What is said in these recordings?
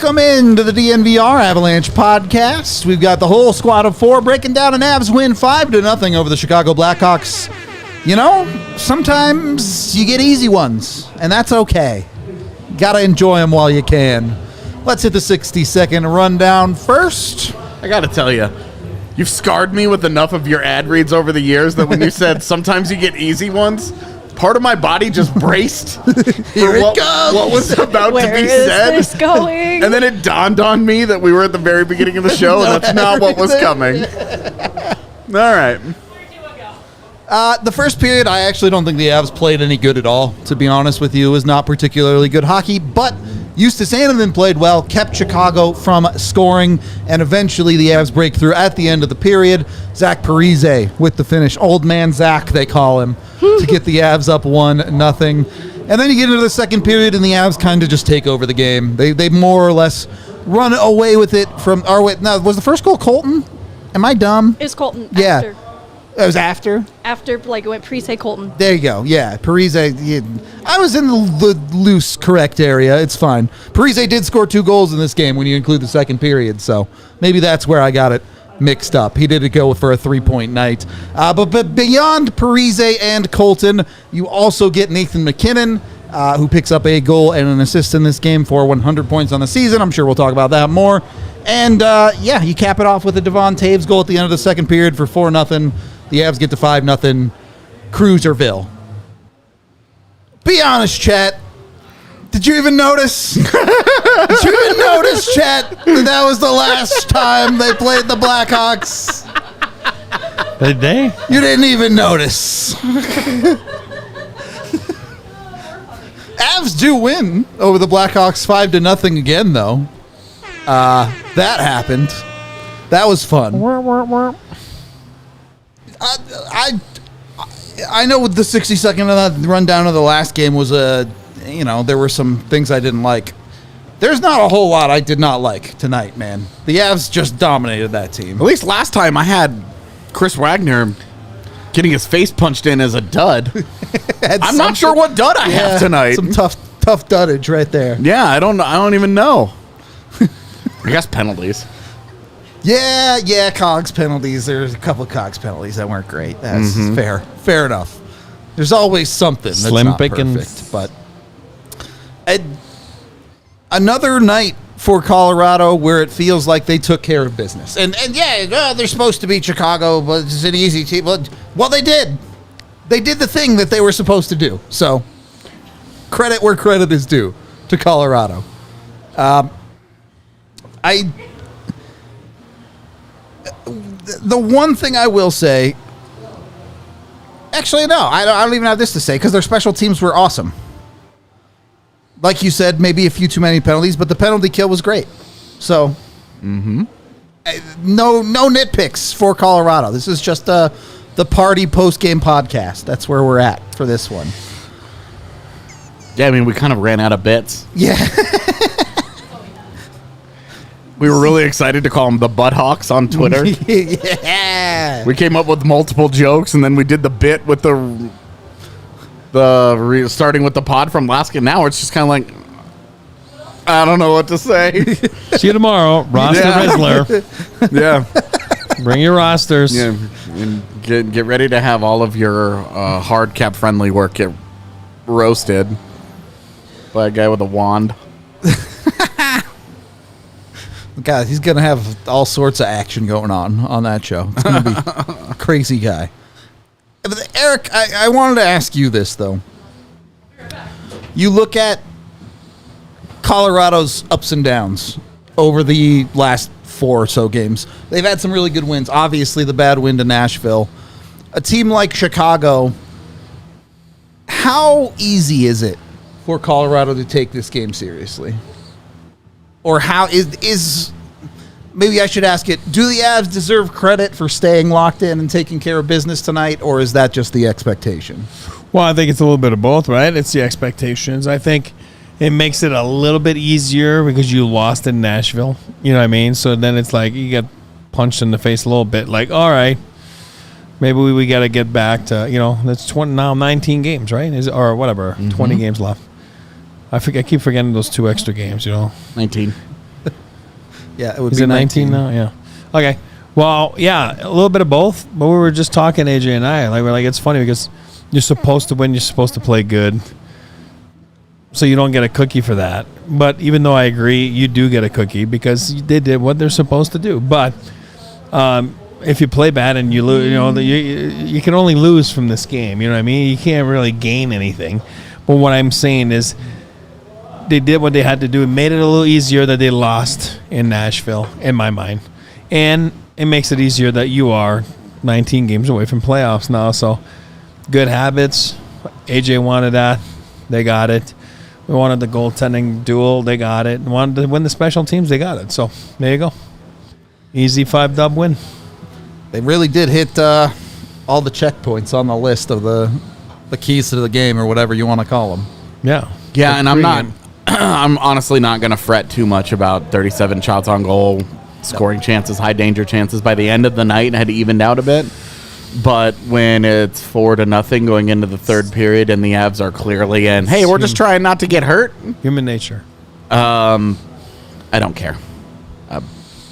Welcome into the DNVR Avalanche podcast. We've got the whole squad of 4 breaking down an Avs win 5-0 over the Chicago Blackhawks. You know, sometimes you get easy ones, and that's okay. Gotta enjoy them while you can. Let's hit the 60-second rundown first. I gotta tell you, you've scarred me with enough of your ad reads over the years that when you said sometimes you get easy ones, part of my body just braced. Here it goes. What was about to be said? Where is this going? And then it dawned on me that we were at the very beginning of the show, and that's not what was coming. All right. The first period, I actually don't think the Avs played any good at all, to be honest with you. It was not particularly good hockey, but Justus Annunen played well, kept Chicago from scoring, and eventually the Avs break through at the end of the period. Zach Parise with the finish. Old man Zach, they call him, to get the Avs up 1-0. And then you get into the second period, and the Avs kind of just take over the game. They more or less run away with it from our way. Now, was the first goal Colton? Am I dumb? It's Colton. Yeah. After. It was after? After, like, it went Parise, Colton. There you go. Yeah, Parise. I was in the loose correct area. It's fine. Parise did score 2 goals in this game when you include the second period, so maybe that's where I got it mixed up. He did go for a 3-point night. But beyond Parise and Colton, you also get Nathan MacKinnon, who picks up a goal and an assist in this game for 100 points on the season. I'm sure we'll talk about that more. And, you cap it off with a Devon Taves goal at the end of the second period for 4-0. The Avs get to 5-0. Cruiserville. Be honest, chat. Did you even notice? Did you even notice, chat, that was the last time they played the Blackhawks? Did they? You didn't even notice. Avs do win over the Blackhawks 5-0 again, though. That happened. That was fun. I know with the 60-second rundown of the last game was there were some things I didn't like. There's not a whole lot I did not like tonight, man. The Avs just dominated that team. At least last time I had Chris Wagner getting his face punched in as a dud. I'm not sure what dud I have tonight. Some tough duddage right there. Yeah, I don't even know. I guess penalties. Yeah, Cogs penalties. There's a couple of Cogs penalties that weren't great. That's fair enough. There's always something that's Slim not pickings. perfect. But another night for Colorado where it feels like they took care of business. And they're supposed to beat Chicago, but it's an easy team. Well, they did. They did the thing that they were supposed to do. So credit where credit is due to Colorado. The one thing I will say, actually, no, I don't even have this to say because their special teams were awesome. Like you said, maybe a few too many penalties, but the penalty kill was great. So, no nitpicks for Colorado. This is just the party post-game podcast. That's where we're at for this one. Yeah, I mean, we kind of ran out of bits. Yeah. We were really excited to call them the Butthawks on Twitter. Yeah. We came up with multiple jokes, and then we did the bit with the starting with the pod from last game. Now it's just kind of like, I don't know what to say. See you tomorrow. Roster Rizzler. Yeah. Bring your rosters. Yeah. And get ready to have all of your hard cap friendly work get roasted by a guy with a wand. God, he's going to have all sorts of action going on that show. It's going to be a crazy guy. But Eric, I wanted to ask you this, though. You look at Colorado's ups and downs over the last 4 or so games. They've had some really good wins. Obviously, the bad win to Nashville. A team like Chicago, how easy is it for Colorado to take this game seriously? Or how is maybe I should ask it, do the Avs deserve credit for staying locked in and taking care of business tonight, or is that just the expectation? Well, I think it's a little bit of both, right? It's the expectations. I think it makes it a little bit easier because you lost in Nashville. You know what I mean? So then it's like you get punched in the face a little bit. Like, all right, maybe we got to get back to, that's now 19 games, right? Or whatever, 20 games left. I keep forgetting those 2 extra games, 19. Yeah, it would Is be it 19 now? Yeah. Okay. Well, yeah, a little bit of both. But we were just talking, AJ and I. Like, we're like, it's funny because you're supposed to win. You're supposed to play good. So you don't get a cookie for that. But even though I agree, you do get a cookie because they did what they're supposed to do. But if you play bad and you lose, you can only lose from this game. You know what I mean? You can't really gain anything. But what I'm saying is they did what they had to do. It made it a little easier that they lost in Nashville, in my mind. And it makes it easier that you are 19 games away from playoffs now. So good habits. AJ wanted that. They got it. We wanted the goaltending duel. They got it. Wanted to win the special teams. They got it. So there you go. Easy 5-dub win. They really did hit all the checkpoints on the list of the keys to the game or whatever you want to call them. Yeah. Yeah, and I'm honestly not going to fret too much about 37 shots on goal, scoring chances, high danger chances. By the end of the night, it had evened out a bit. But when it's 4-0 going into the third period and the Avs are clearly in, hey, we're just trying not to get hurt. Human nature. I don't care.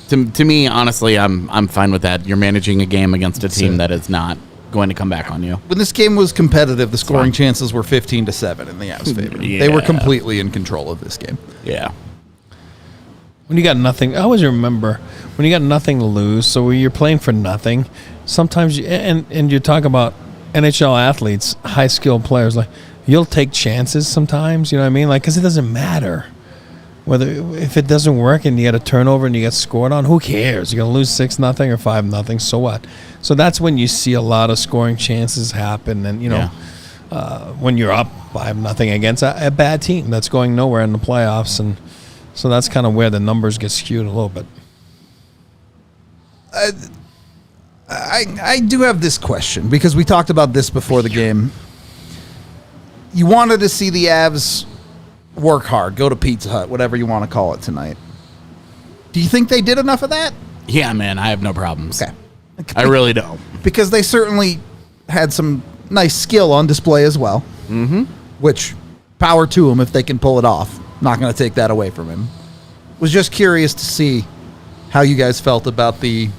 To me, honestly, I'm fine with that. You're managing a game against a team that is not going to come back on you. When this game was competitive, the scoring chances were 15-7 in the Avs' favor. Yeah. They were completely in control of this game. Yeah. When you got nothing, I always remember when you got nothing to lose. So when you're playing for nothing, sometimes and you talk about NHL athletes, high skilled players, like you'll take chances sometimes. You know what I mean? Like, because it doesn't matter whether if it doesn't work and you get a turnover and you get scored on. Who cares? You're gonna lose 6-0 or 5-0. So what? So that's when you see a lot of scoring chances happen, and when you're up 5-0 against a bad team that's going nowhere in the playoffs, and so that's kind of where the numbers get skewed a little bit. I do have this question because we talked about this before the game. You wanted to see the Avs work hard, go to Pizza Hut, whatever you want to call it tonight. Do you think they did enough of that? Yeah, man, I have no problems. Okay. I really don't. Because they certainly had some nice skill on display as well. Mm-hmm. Which, power to them if they can pull it off. Not going to take that away from him. Was just curious to see how you guys felt about the,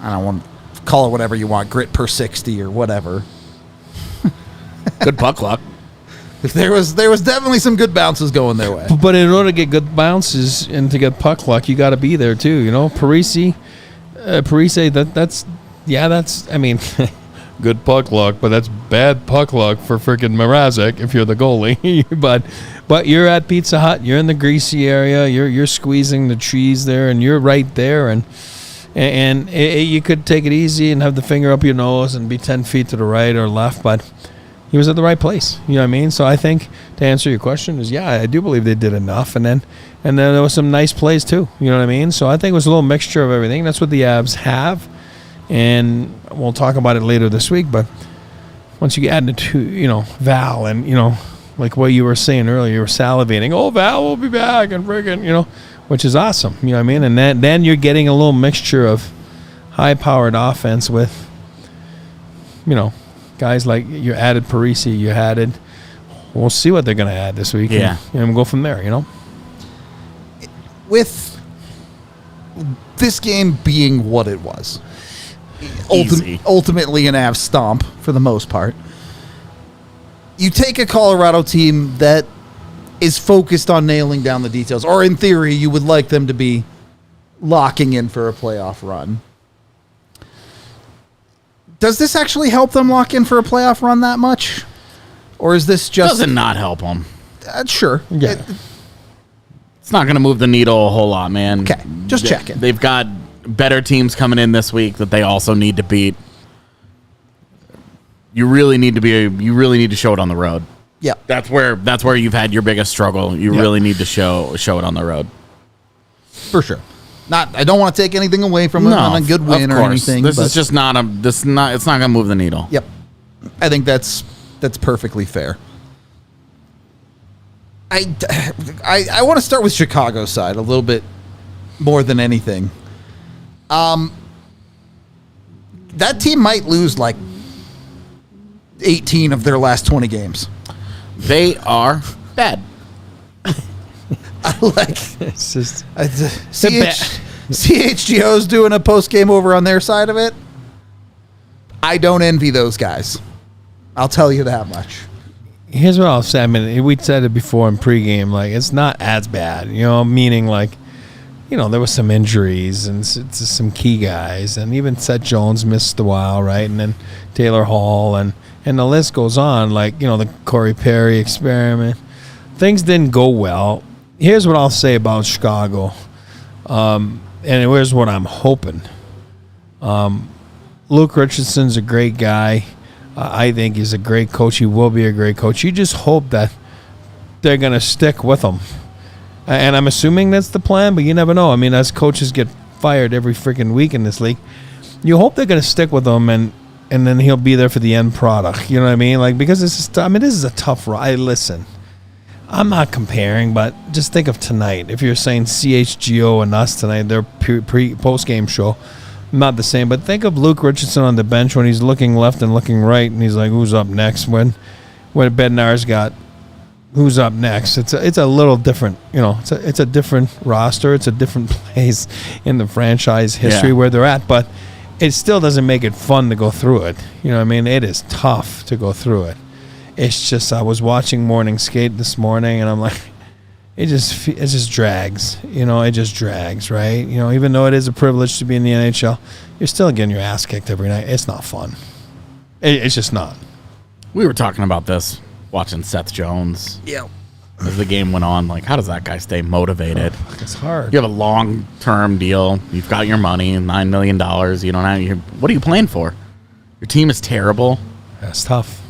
I don't want to call it whatever you want, grit per 60 or whatever. Good puck luck. There was definitely some good bounces going their way. But in order to get good bounces and to get puck luck, you got to be there too. Parise, that's I mean, good puck luck, but that's bad puck luck for freaking Mrazek if you're the goalie. but you're at Pizza Hut, you're in the greasy area, you're squeezing the cheese there, and you're right there, and you could take it easy and have the finger up your nose and be 10 feet to the right or left, but he was at the right place. You know what I mean? So I think to answer your question is, yeah, I do believe they did enough. And then there was some nice plays too. You know what I mean? So I think it was a little mixture of everything. That's what the Avs have. And we'll talk about it later this week. But once you add the two, Val and, like what you were saying earlier, you were salivating. Oh, Val will be back and friggin', which is awesome. You know what I mean? And then you're getting a little mixture of high-powered offense with, guys like you added Parise, you added. We'll see what they're going to add this week. Yeah. And we'll go from there, With this game being what it was, ultimately an Avs stomp for the most part, you take a Colorado team that is focused on nailing down the details, or in theory, you would like them to be locking in for a playoff run. Does this actually help them lock in for a playoff run that much? Or is this just... Does it not help them? Sure. Yeah. It's not going to move the needle a whole lot, man. Okay, just checking. They've got better teams coming in this week that they also need to beat. You really need to show it on the road. Yeah. That's where you've had your biggest struggle. You really need to show it on the road. For sure. I don't want to take anything away from it on a good win or anything. This is just not it's not going to move the needle. Yep. I think that's perfectly fair. I want to start with Chicago's side a little bit more than anything. That team might lose like 18 of their last 20 games. They are bad. It's just CHGO's doing a post game over on their side of it. I don't envy those guys. I'll tell you that much. Here's what I'll say. I mean, we said it before in pregame. Like, it's not as bad, meaning like, there was some injuries and some key guys, and even Seth Jones missed a while, right? And then Taylor Hall, and the list goes on. Like, the Corey Perry experiment. Things didn't go well. Here's what I'll say about Chicago, and here's what I'm hoping. Luke Richardson's a great guy. I think he's a great coach. He will be a great coach. You just hope that they're going to stick with him. And I'm assuming that's the plan, but you never know. I mean, as coaches get fired every freaking week in this league, you hope they're going to stick with him, and then he'll be there for the end product. You know what I mean? Like, because this is a tough ride. Listen, I'm not comparing, but just think of tonight. If you're saying CHGO and us tonight, their post-game show, not the same, but think of Luke Richardson on the bench when he's looking left and looking right, and he's like, "Who's up next?" When Bednar's got, "Who's up next?" It's a little different, It's a different roster. It's a different place in the franchise history where they're at, but it still doesn't make it fun to go through it. You know what I mean? It is tough to go through it. It's just I was watching morning skate this morning, and I'm like, it just drags. It just drags, right? Even though it is a privilege to be in the NHL, you're still getting your ass kicked every night. It's not fun. It's just not. We were talking about this, watching Seth Jones. Yeah. As the game went on, like, how does that guy stay motivated? It's hard. You have a long-term deal. You've got your money, $9 million. You don't have. What are you playing for? Your team is terrible. That's tough.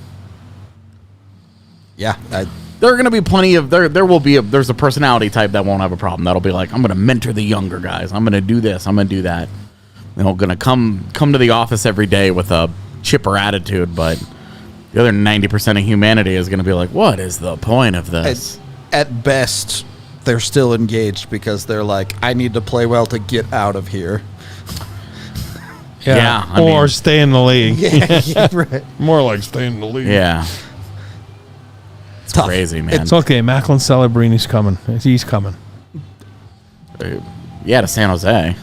Yeah. There are going to be plenty of there's a personality type that won't have a problem. That'll be like, I'm going to mentor the younger guys. I'm going to do this. I'm going to do that. Going to come to the office every day with a chipper attitude, but the other 90% of humanity is going to be like, what is the point of this? At best, they're still engaged because they're like, I need to play well to get out of here. Yeah. Or stay in the league. Yeah, right. More like stay in the league. Yeah. It's tough. crazy, man. It's okay. Macklin Celebrini's coming. He's coming. Yeah, to San Jose.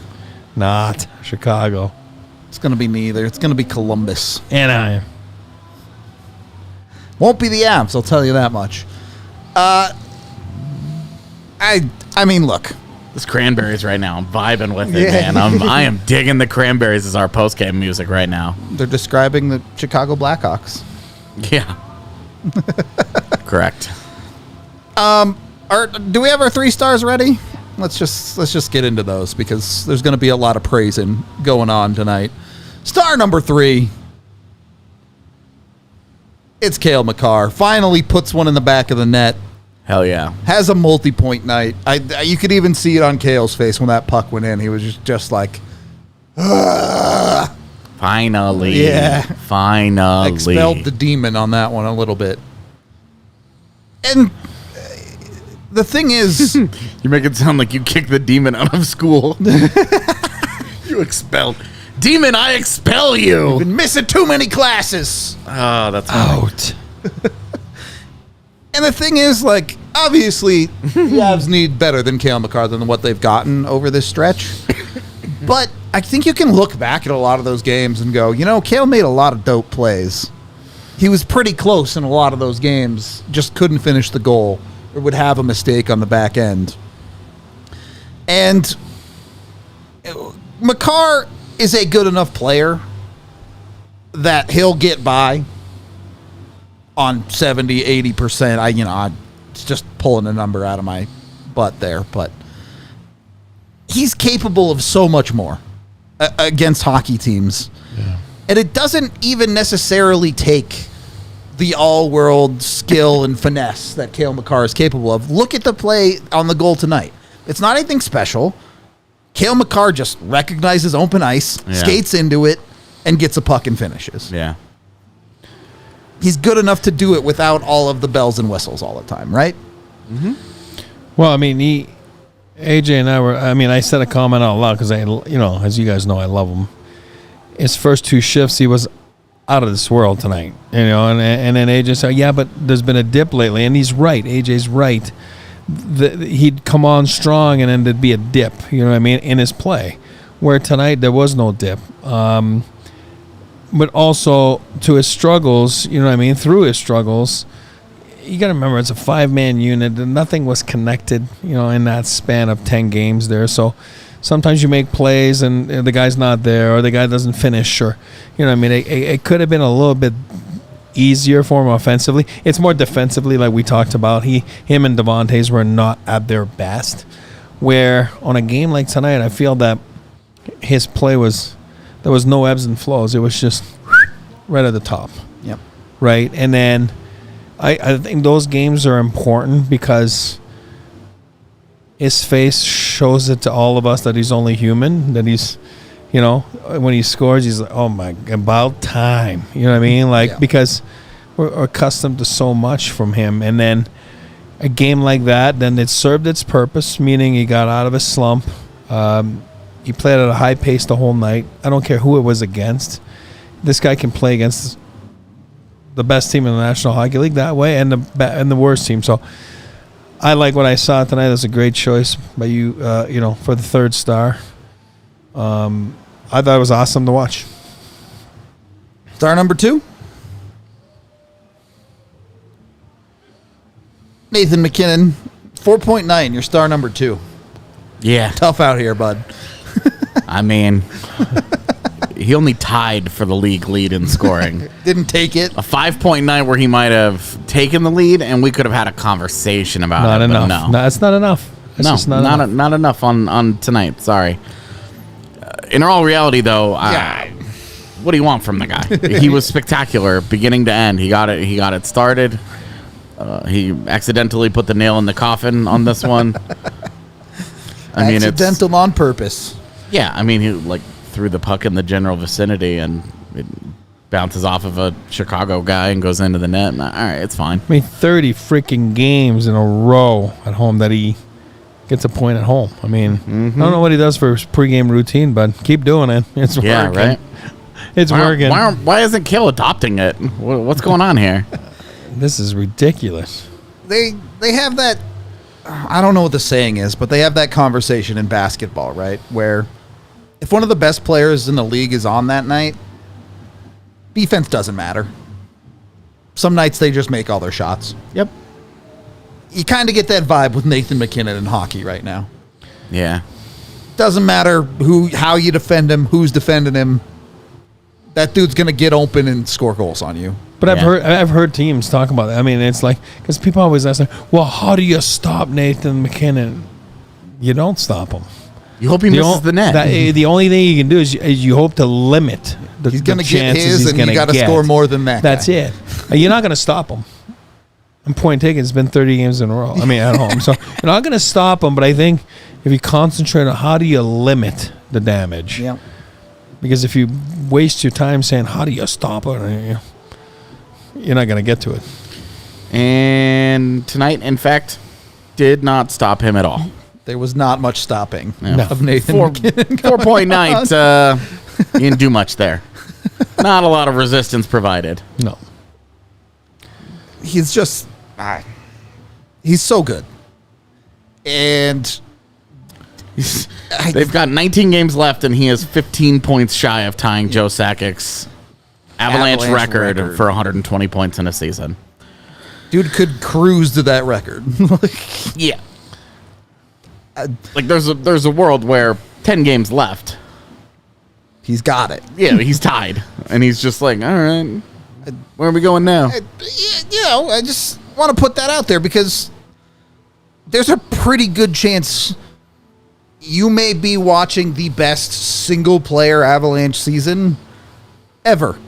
Not Chicago. It's going to be neither. It's going to be Columbus. Anaheim. Won't be the Avs, I'll tell you that much. I mean, look. This Cranberries right now. I'm vibing with it, man. I am digging the Cranberries as our post-game music right now. They're describing the Chicago Blackhawks. Yeah. Correct. Do we have our 3 stars ready? Let's just get into those because there's going to be a lot of praising going on tonight. Star number 3. It's Cale Makar. Finally puts one in the back of the net. Hell yeah. Has a multi-point night. You could even see it on Cale's face when that puck went in. He was just like, ugh. Finally. Yeah. Finally. Expelled the demon on that one a little bit. And the thing is... You make it sound like you kicked the demon out of school. You expelled. Demon, I expel you. You've been missing too many classes. Oh, that's out. And the thing is, like, obviously, the Avs need better than Cale Makar than what they've gotten over this stretch. But I think you can look back at a lot of those games and go, Cale made a lot of dope plays. He was pretty close in a lot of those games, just couldn't finish the goal or would have a mistake on the back end. And Makar is a good enough player that he'll get by on 70, 80%. I'm just pulling a number out of my butt there, but he's capable of so much more against hockey teams. Yeah. And it doesn't even necessarily take the all-world skill and finesse that Cale Makar is capable of. Look at the play on the goal tonight. It's not anything special. Cale Makar just recognizes open ice, skates into it, and gets a puck and finishes. Yeah. He's good enough to do it without all of the bells and whistles all the time, right? Mm-hmm. Well, I mean, AJ and I said a comment out loud because as you guys know, I love him. His first 2 shifts, he was out of this world tonight, and then AJ said, yeah, but there's been a dip lately, and he's right. AJ's right. he'd come on strong and then there'd be a dip, you know what I mean, in his play. Where tonight there was no dip. But also to his struggles, you know what I mean, through his struggles, you got to remember it's a 5-man unit and nothing was connected, you know, in that span of 10 games there. So sometimes you make plays and the guy's not there or the guy doesn't finish or, you know what I mean, it could have been a little bit easier for him offensively. It's more defensively like we talked about. Him and Devontae's were not at their best. Where on a game like tonight, I feel that his play there was no ebbs and flows. It was just right at the top. Yep. Right? And then I think those games are important because his face shows it to all of us that he's only human, that he's, you know, when he scores, he's like, oh my, about time. You know what I mean? Like, because we're accustomed to so much from him. And then a game like that, then it served its purpose, meaning he got out of his slump. He played at a high pace the whole night. I don't care who it was against. This guy can play against the best team in the National Hockey League that way, and the worst team. So I like what I saw tonight. It was a great choice by you, you know, for the third star. I thought it was awesome to watch. Star number 2. Nathan MacKinnon, 4.9. Your star number 2. Yeah. Tough out here, bud. I mean, he only tied for the league lead in scoring. Didn't take it. A 5.9 where he might have taken the lead, and we could have had a conversation about Not it. enough. But No, it's not enough. It's just not enough. Not enough on tonight. Sorry. In all reality, though, what do you want from the guy? He was spectacular, beginning to end. He got it started. He accidentally put the nail in the coffin on this one. I mean, accidental on purpose. Yeah, I mean, he threw the puck in the general vicinity and it bounces off of a Chicago guy and goes into the net. And, all right, it's fine. I mean, 30 freaking games in a row at home that he gets a point at home. I mean, I don't know what he does for his pregame routine, but keep doing it. It's working. Yeah, right? It's working. Why isn't Cale adopting it? What's going on here? This is ridiculous. They have that, I don't know what the saying is, but they have that conversation in basketball, right? Where if one of the best players in the league is on that night, defense doesn't matter. Some nights they just make all their shots. Yep. You kind of get that vibe with Nathan MacKinnon in hockey right now. Yeah. Doesn't matter how you defend him, who's defending him. That dude's going to get open and score goals on you. But I've heard teams talk about that. I mean, it's like, because people always ask, well, how do you stop Nathan MacKinnon? You don't stop him. You hope he misses the net. The only thing you can do is you hope to limit the He's going to get chances his, and you got to score more than that. That's it. You're not going to stop him. And point taken, it's been 30 games in a row. I mean, at home. So you're not going to stop him, but I think if you concentrate on how do you limit the damage. Yeah. Because if you waste your time saying, how do you stop it? You're not going to get to it. And tonight, in fact, did not stop him at all. There was not much stopping No. of Nathan MacKinnon. 4.9. He didn't do much there. Not a lot of resistance provided. No. He's just, he's so good. And they've got 19 games left, and he is 15 points shy of tying Joe Sakic's Avalanche record for 120 points in a season. Dude could cruise to that record. Yeah. Like there's a world where 10 games left. He's got it. Yeah, he's tied, and he's just like, all right, where are we going now? I just want to put that out there because there's a pretty good chance you may be watching the best single-player Avalanche season ever.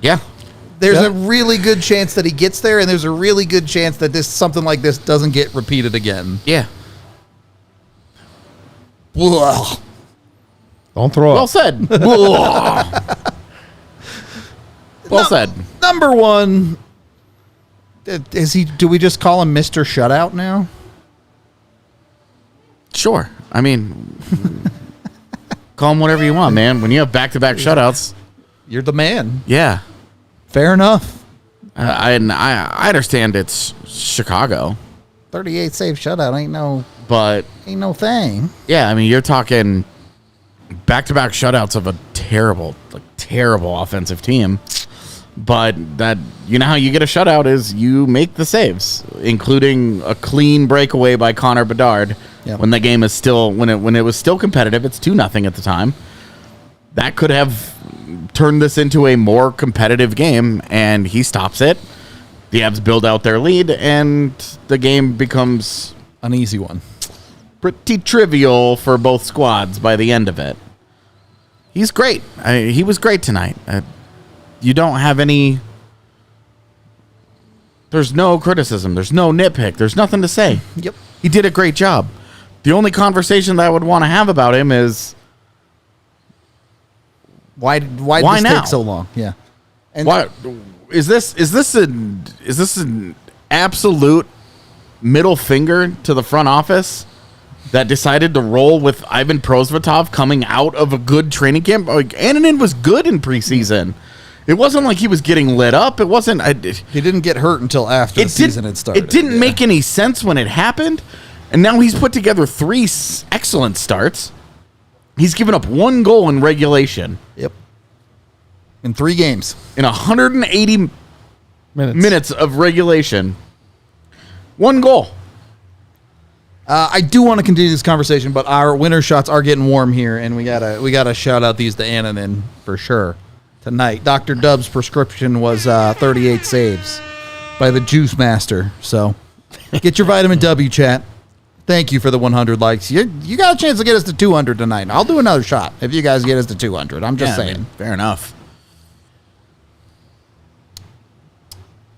Yeah. There's a really good chance that he gets there, and there's a really good chance that something like this doesn't get repeated again. Yeah. Ugh. Don't throw up. Well said. Well said. Number one, is he? Do we just call him Mr. Shutout now? Sure. I mean, call him whatever you want, man. When you have back-to-back shutouts, You're the man. yeah. Fair enough. I understand it's Chicago. 38 save shutout ain't no thing. Yeah, I mean, you're talking back-to-back shutouts of a terrible offensive team. But that, you know how you get a shutout is you make the saves, including a clean breakaway by Connor Bedard when the game is still when it was still competitive. It's 2-0 at the time. That could have turned this into a more competitive game, and he stops it. The Avs build out their lead, and the game becomes an easy one. Pretty trivial for both squads by the end of it. He's great. He was great tonight. You don't have any... There's no criticism. There's no nitpick. There's nothing to say. Yep. He did a great job. The only conversation that I would want to have about him is... Why did this now? take so long? Yeah. And What is this an absolute middle finger to the front office that decided to roll with Ivan Prosvetov coming out of a good training camp? Like, Annunen was good in preseason. It wasn't like he was getting lit up. It wasn't. He didn't get hurt until after the season had started. It didn't make any sense when it happened, and now he's put together 3 excellent starts. He's given up 1 goal in regulation. Yep. In 3 games. In 180 minutes of regulation. 1 goal. I do want to continue this conversation, but our winter shots are getting warm here, and we gotta shout out these to Annunen for sure tonight. Dr. Dub's prescription was 38 saves by the Juice Master. So get your vitamin W, chat. Thank you for the 100 likes. You got a chance to get us to 200 tonight. I'll do another shot if you guys get us to 200. I'm just saying. I mean, fair enough.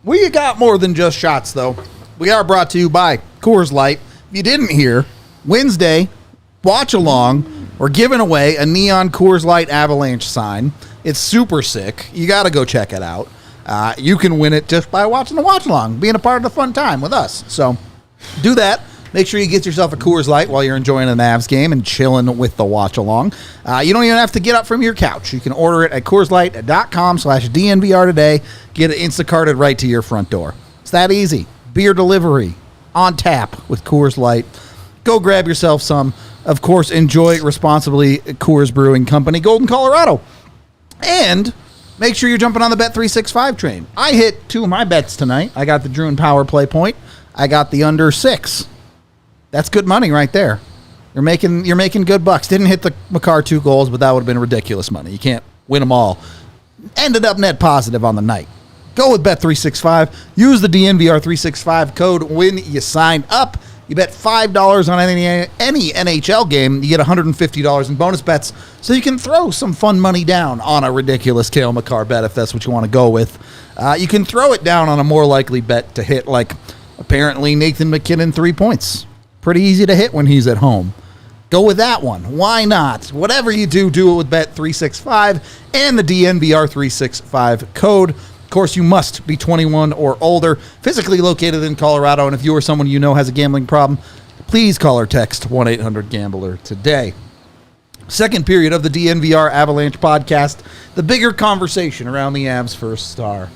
We got more than just shots, though. We are brought to you by Coors Light. If you didn't hear, Wednesday, watch along, we're giving away a neon Coors Light Avalanche sign. It's super sick. You got to go check it out. You can win it just by watching the watch along, being a part of the fun time with us. So do that. Make sure you get yourself a Coors Light while you're enjoying an Avs game and chilling with the watch along. You don't even have to get up from your couch. You can order it at CoorsLight.com/DNVR today. Get it Instacarted right to your front door. It's that easy. Beer delivery on tap with Coors Light. Go grab yourself some. Of course, enjoy responsibly. Coors Brewing Company, Golden, Colorado. And make sure you're jumping on the Bet365 train. I hit 2 of my bets tonight. I got the Drouin power play point. I got the under 6. That's good money right there. You're making good bucks. Didn't hit the Makar 2 goals, but that would have been ridiculous money. You can't win them all. Ended up net positive on the night. Go with Bet365. Use the DNVR 365 code when you sign up. You bet $5 on any NHL game, you get $150 in bonus bets, so you can throw some fun money down on a ridiculous Cale Makar bet if that's what you want to go with. You can throw it down on a more likely bet to hit, like apparently Nathan MacKinnon 3 points. Pretty easy to hit when he's at home. Go with that one. Why not? Whatever you do, do it with Bet365 and the DNVR 365 code. Of course, you must be 21 or older, physically located in Colorado, and if you or someone you know has a gambling problem, please call or text 1-800-GAMBLER today. Second period of the DNVR Avalanche podcast, the bigger conversation around the Avs' first star.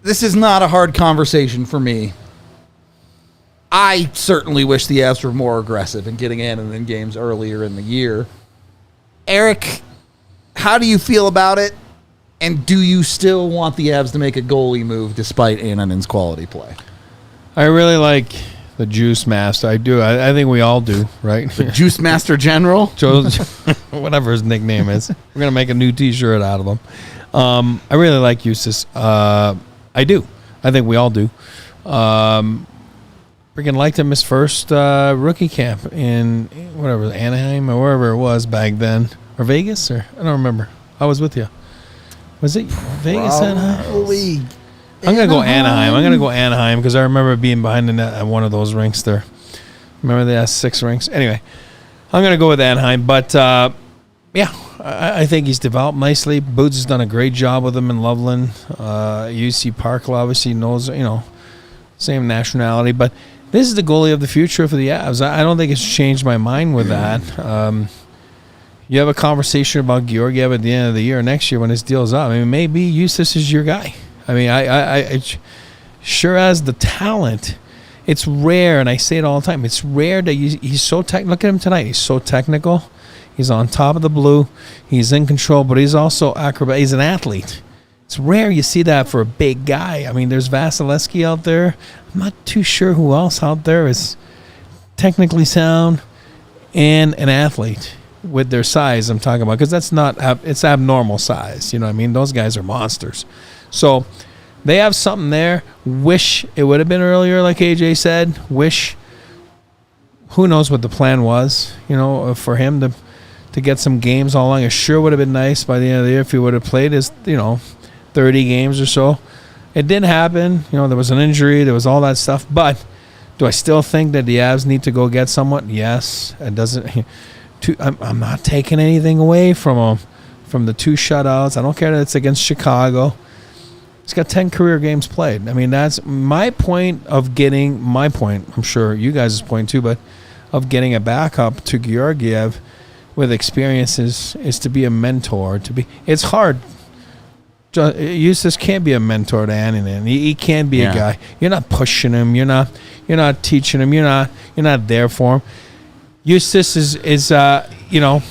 This is not a hard conversation for me. I certainly wish the Avs were more aggressive in getting Annunen games earlier in the year. Eric, how do you feel about it? And do you still want the Avs to make a goalie move despite Annunen's quality play? I really like the Juice Master. I do. I think we all do, right? The Juice Master General? Whatever his nickname is. We're going to make a new T-shirt out of him. I really like Eustace. I do. I think we all do. Freaking liked him his first rookie camp in whatever, Anaheim or wherever it was back then. Or Vegas? Or I don't remember. I was with you. Was it Vegas? Probably. I'm going to go Anaheim. I'm going to go Anaheim because I remember being behind the net at one of those rinks there. Remember they had 6 rinks? Anyway, I'm going to go with Anaheim. But, yeah, I think he's developed nicely. Boots has done a great job with him in Loveland. UC Parkle obviously knows, same nationality. But this is the goalie of the future for the Avs. I don't think it's changed my mind with that. You have a conversation about Georgiev at the end of the year, next year when his deal's up. I mean, maybe Eustace is your guy. I mean, sure has the talent. It's rare, and I say it all the time. It's rare that he's so look at him tonight. He's so technical. He's on top of the blue. He's in control, but he's also acrobat. He's an athlete. It's rare you see that for a big guy. I mean, there's Vasilevsky out there. I'm not too sure who else out there is technically sound and an athlete with their size I'm talking about, because that's not it's abnormal size. You know what I mean? Those guys are monsters. So they have something there. Wish it would have been earlier, like AJ said. Wish. Who knows what the plan was, for him to get some games all along. It sure would have been nice by the end of the year if he would have played his, 30 games or so. It didn't happen. There was an injury. There was all that stuff. But do I still think that the Avs need to go get someone? Yes. It doesn't. I'm not taking anything away from him, from the 2 shutouts. I don't care that it's against Chicago. He's got 10 career games played. I mean, that's my point of getting I'm sure you guys' point too, but of getting a backup to Georgiev with experience is to be a mentor. It's hard. Eustace can't be a mentor to Annunen. He can't be a guy. You're not pushing him. You're not teaching him. You're not there for him. Eustace is going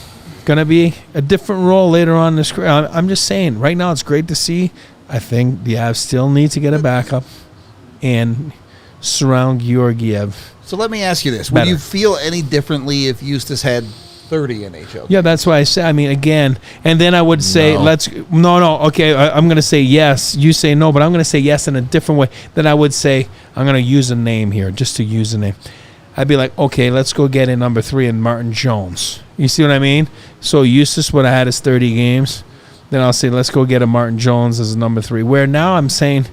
to be a different role later on in his career. I'm just saying, right now it's great to see. I think the Avs still need to get a backup and surround Georgiev. So let me ask you this. Would you feel any differently if Eustace had 30 NHL? Yeah, that's why I say, again, and then I would say, okay, I'm going to say yes. You say no, but I'm going to say yes in a different way. Then I would say, I'm going to use a name here, just to use a name. I'd be like, okay, let's go get in number 3 and Martin Jones. You see what I mean? So Eustace would have had his 30 games. Then I'll say, let's go get a Martin Jones as a number 3. Where now I'm saying,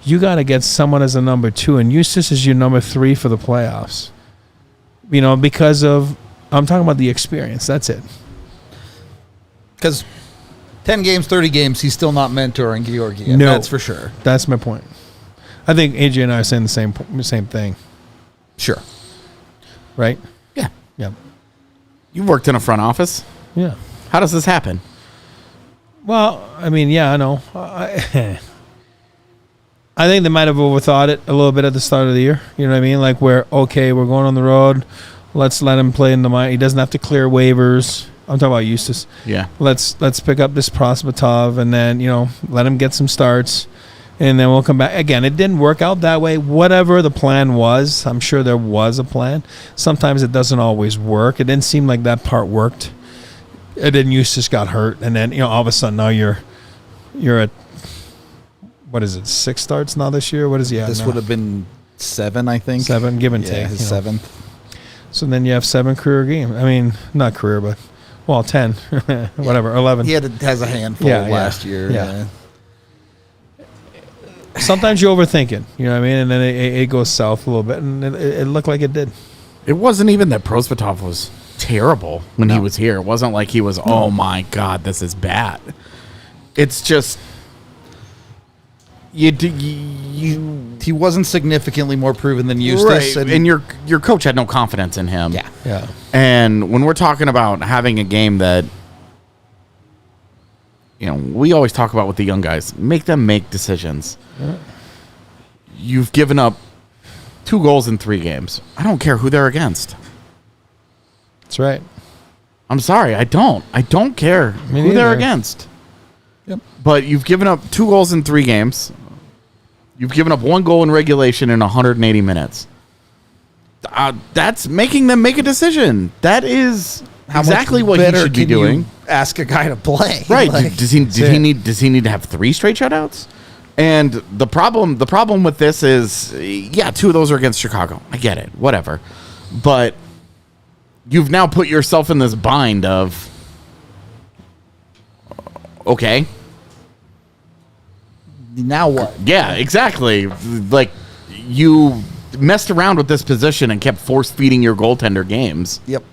you got to get someone as a number 2, and Eustace is your number 3 for the playoffs. Because of, I'm talking about the experience. That's it. Because 10 games, 30 games, he's still not mentoring Georgiev. No, that's for sure. That's my point. I think AJ and I are saying the same thing. Sure. Right? Yeah. Yeah. You've worked in a front office. Yeah. How does this happen? Well, I know. I think they might have overthought it a little bit at the start of the year. You know what I mean? Like, we're going on the road. Let's let him play in the mind. He doesn't have to clear waivers. I'm talking about Eustace. Yeah. Let's pick up this Prosvetov and then, let him get some starts. And then we'll come back. Again, it didn't work out that way. Whatever the plan was, I'm sure there was a plan. Sometimes it doesn't always work. It didn't seem like that part worked. And then Eustace got hurt. And then, all of a sudden now you're at, what is it, 6 starts now this year? What is he at This now? would have been 7, I think. 7, give and take. His 7th. So then you have 7 career games. Not career, but, 10. Whatever, 11. He has a handful last year. Yeah. Sometimes you overthink it, you know what I mean? And then it goes south a little bit, and it looked like it did. It wasn't even that Prosvetov was terrible when he was here. It wasn't like he was, oh my God, this is bad. It's just he wasn't significantly more proven than Eustace, right, and your coach had no confidence in him. Yeah. And when we're talking about having a game that, we always talk about with the young guys, make them make decisions. Yeah. You've given up 2 goals in 3 games. I don't care who they're against. That's right. I'm sorry, I don't care who they're against. Yep. But you've given up 2 goals in 3 games. You've given up 1 goal in regulation in 180 minutes. That's making them make a decision. That is exactly what he should be doing. Ask a guy to play, right? Does he need to have 3 straight shutouts? And the problem with this is, 2 of those are against Chicago. I get it, whatever. But you've now put yourself in this bind of, okay, now what? Yeah, exactly. Like, you messed around with this position and kept force feeding your goaltender games. Yep.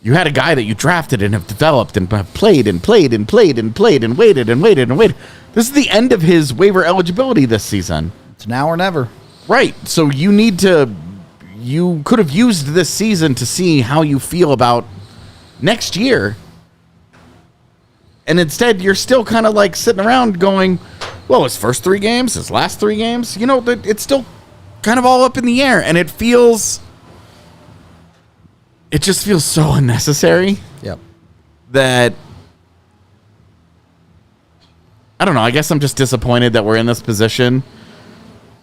You had a guy that you drafted and have developed and have played and played and played and played and waited and waited and waited. This is the end of his waiver eligibility this season. It's now or never. Right. So you could have used this season to see how you feel about next year. And instead, you're still kind of like sitting around going, well, his first 3 games, his last 3 games, it's still kind of all up in the air, and it just feels so unnecessary. Yep. That I don't know. I guess I'm just disappointed that we're in this position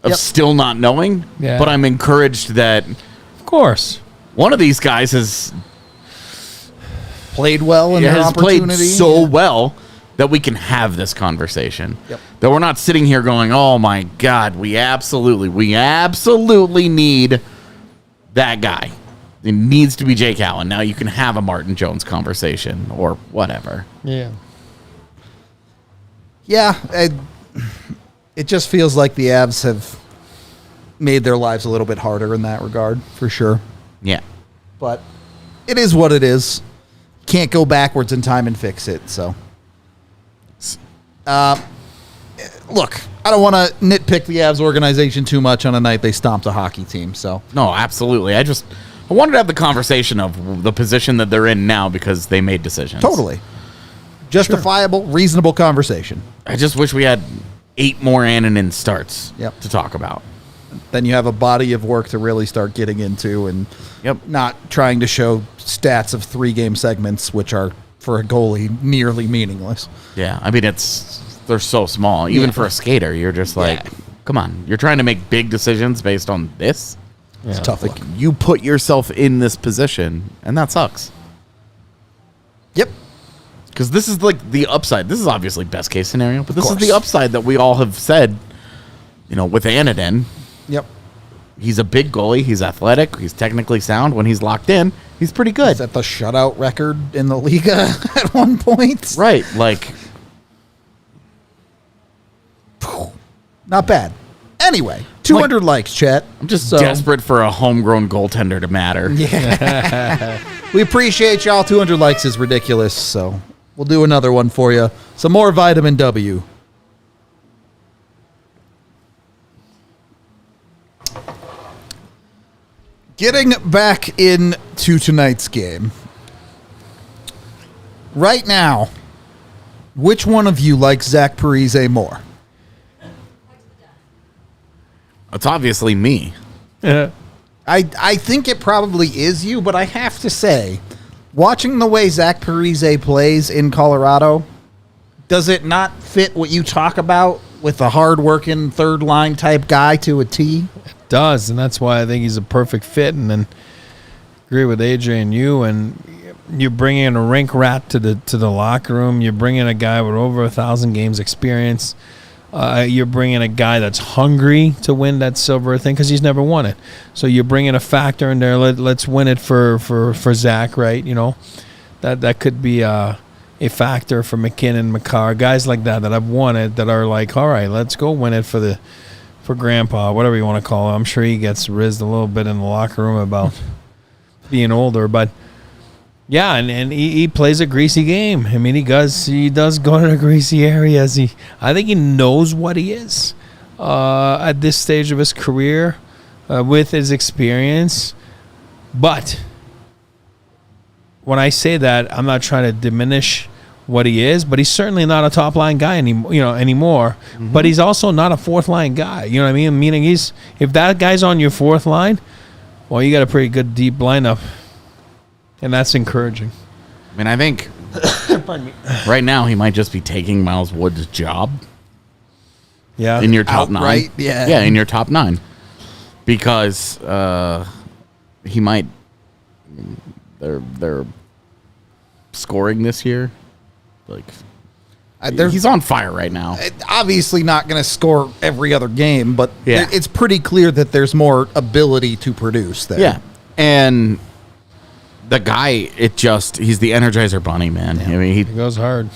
of still not knowing. Yeah. But I'm encouraged that, Of course. one of these guys has Played well in their played opportunity. so well that we can have this conversation. Yep. That we're not sitting here going, "Oh my God, we absolutely need that guy. It needs to be Jake Allen." Now you can have a Martin Jones conversation or whatever. Yeah. Yeah, it just feels like the Avs have made their lives a little bit harder in that regard, for sure. Yeah. But it is what it is. Can't go backwards in time and fix it, so. Look, I don't want to nitpick the Avs organization too much on a night they stomped a hockey team, so. No, absolutely. I wanted to have the conversation of the position that they're in now because they made decisions. Totally. Justifiable, reasonable conversation. I just wish we had 8 more Annunen starts to talk about. Then you have a body of work to really start getting into and not trying to show stats of 3-game segments, which are, for a goalie, nearly meaningless. Yeah, I mean, they're so small. Even for a skater, you're just like, come on. You're trying to make big decisions based on this? It's tough. Like, you put yourself in this position, and that sucks. Yep. Because this is like the upside. This is obviously best case scenario, but this is course. the upside that we all have said, with Annunen. Yep. He's a big goalie. He's athletic. He's technically sound. When he's locked in, he's pretty good. Is that the shutout record in the Liga at one point? Right. Like, not bad. Anyway, 200 likes, chat. I'm just desperate for a homegrown goaltender to matter. Yeah. We appreciate y'all. 200 likes is ridiculous, so we'll do another one for you. Some more vitamin W. Getting back into tonight's game. Right now, which one of you likes Zach Parise more? It's obviously me. I think it probably is you, but I have to say, watching the way Zach Parise plays in Colorado, does it not fit what you talk about with a hard-working third-line type guy to a T? It does, and that's why I think he's a perfect fit. And then agree with AJ and you. And you bring in a rink rat to the locker room. You bring in a guy with over 1,000 games experience. You're bringing a guy that's hungry to win that silver thing because he's never won it. So you bring in a factor in there. Let's win it for Zach, right? That could be a factor for MacKinnon, Makar, guys like that I've won it that are like, all right, let's go win it for Grandpa, whatever you want to call him. I'm sure he gets rizzed a little bit in the locker room about being older, but. Yeah, and he plays a greasy game. I mean, he does go to the greasy areas. I think he knows what he is at this stage of his career with his experience. But when I say that, I'm not trying to diminish what he is, but he's certainly not a top line guy anymore. Mm-hmm. But he's also not a fourth line guy. You know what I mean? Meaning if that guy's on your fourth line, well, you got a pretty good deep lineup. And that's encouraging. I mean, I think right now he might just be taking Miles Wood's job. Yeah. In your top outright, 9. Yeah. Yeah, in your top 9. Because he might they're scoring this year. Like he's on fire right now. Obviously not going to score every other game, but it's pretty clear that there's more ability to produce there. Yeah. And the guy, he's the Energizer Bunny, man. Yeah. I mean, he goes hard.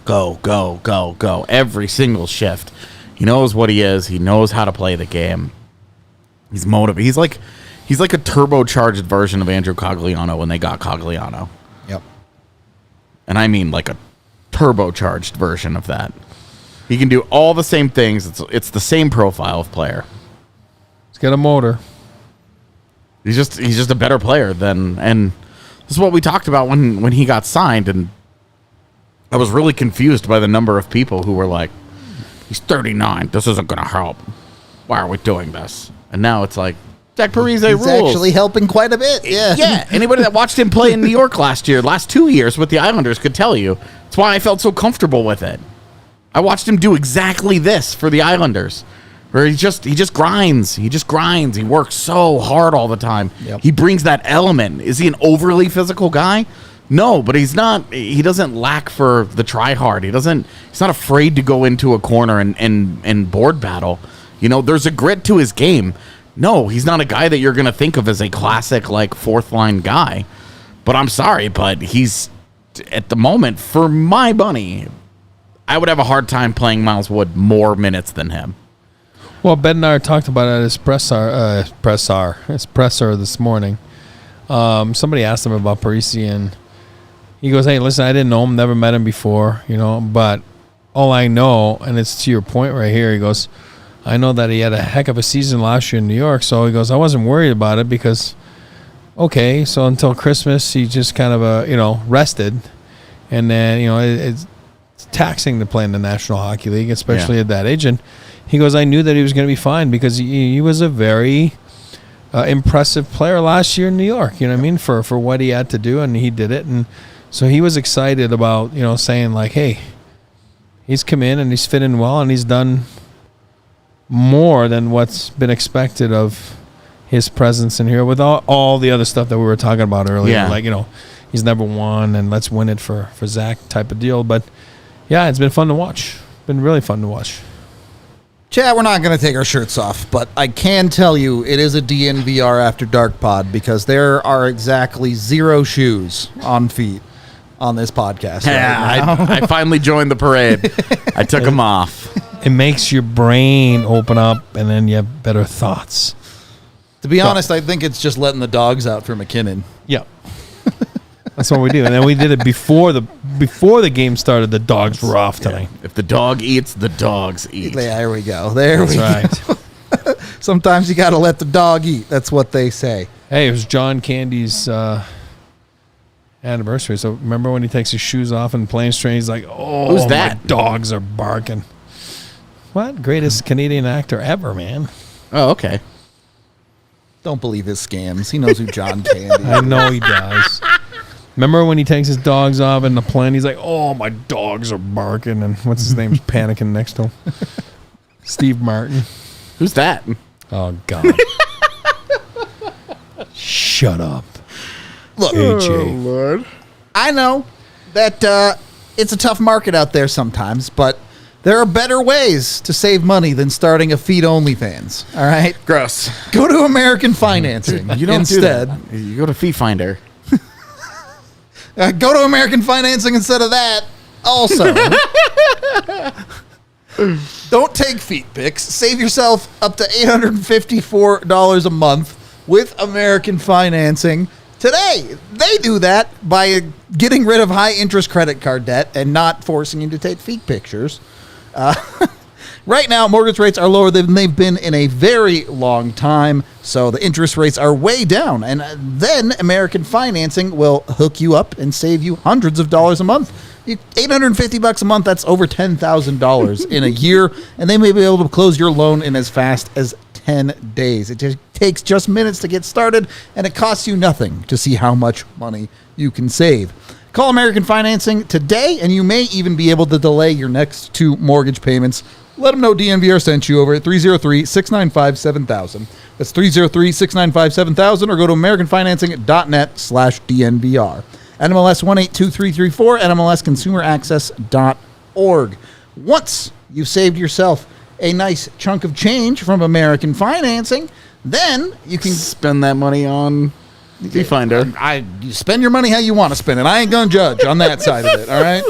Go. Every single shift. He knows what he is. He knows how to play the game. He's motivated. He's like a turbocharged version of Andrew Cogliano when they got Cogliano. Yep. And I mean like a turbocharged version of that. He can do all the same things. It's the same profile of player. He's got a motor. He's just a better player and this is what we talked about when he got signed, and I was really confused by the number of people who were like, he's 39. This isn't going to help. Why are we doing this? And now it's like, Zach Parise rules. He's actually helping quite a bit. Yeah. Yeah. Anybody that watched him play in New York last 2 years with the Islanders could tell you. That's why I felt so comfortable with it. I watched him do exactly this for the Islanders, where he just grinds. He just grinds. He works so hard all the time. Yep. He brings that element. Is he an overly physical guy? No, but he's not. He doesn't lack for the try hard. He's not afraid to go into a corner and board battle. You know, there's a grit to his game. No, he's not a guy that you're going to think of as a classic, like, fourth line guy. But I'm sorry, but he's, at the moment, for my money, I would have a hard time playing Miles Wood more minutes than him. Well, Bednar talked about it at his presser this morning. Somebody asked him about Parise, and he goes, hey, listen, I didn't know him, never met him before, you know, but all I know, and it's to your point right here, he goes, I know that he had a heck of a season last year in New York, so he goes, I wasn't worried about it because, okay, so until Christmas, he just kind of, rested, and then, it's taxing to play in the National Hockey League, especially at that age, and he goes, I knew that he was going to be fine because he was a very impressive player last year in New York, you know what I mean, for what he had to do, and he did it, and so he was excited about, saying like, hey, he's come in and he's fit in well and he's done more than what's been expected of his presence in here with all the other stuff that we were talking about earlier. Yeah. Like, he's never won and let's win it for Zach type of deal. But, yeah, it's been fun to watch. Been really fun to watch. Chat, we're not going to take our shirts off, but I can tell you it is a DNVR After Dark pod because there are exactly 0 shoes on feet on this podcast. Yeah, right now. I finally joined the parade. I took them off. It makes your brain open up, and then you have better thoughts. To be honest, I think it's just letting the dogs out for MacKinnon. Yeah. That's what we do. And then we did it before the game started. The dogs were off tonight. If the dog eats, the dogs eat. There we go. That's right. Sometimes you got to let the dog eat. That's what they say. Hey, it was John Candy's anniversary. So remember when he takes his shoes off and playing straight, he's like, oh, who's that? My dogs are barking. What? Greatest Canadian actor ever, man. Oh, okay. Don't believe his scams. He knows who John Candy is. I know he does. Remember when he takes his dogs off in the plane? He's like, oh, my dogs are barking. And what's his name's panicking next to him? Steve Martin. Who's that? Oh, God. Shut up. Look, AJ. Lord. I know that it's a tough market out there sometimes, but there are better ways to save money than starting a feed OnlyFans. All right? Gross. Go to American Financing You don't instead. do that. You go to Fee Finder. Go to American Financing instead of that. Also, don't take feet pics. Save yourself up to $854 a month with American Financing today. They do that by getting rid of high interest credit card debt and not forcing you to take feet pictures. Right now, mortgage rates are lower than they've been in a very long time, so the interest rates are way down. And then American Financing will hook you up and save you hundreds of dollars a month. $850 a month, that's over $10,000 in a year, and they may be able to close your loan in as fast as 10 days. It just takes just minutes to get started, and it costs you nothing to see how much money you can save. Call American Financing today, and you may even be able to delay your next 2 mortgage payments. Let them know DNVR sent you over at 303-695-7000. That's 303-695-7000, or go to americanfinancing.net/DNVR. NMLS 182334, NMLSconsumeraccess.org. Once you've saved yourself a nice chunk of change from American Financing, then you can Spend that money on Fee Finder. you spend your money how you want to spend it. I ain't going to judge on that side of it, all right?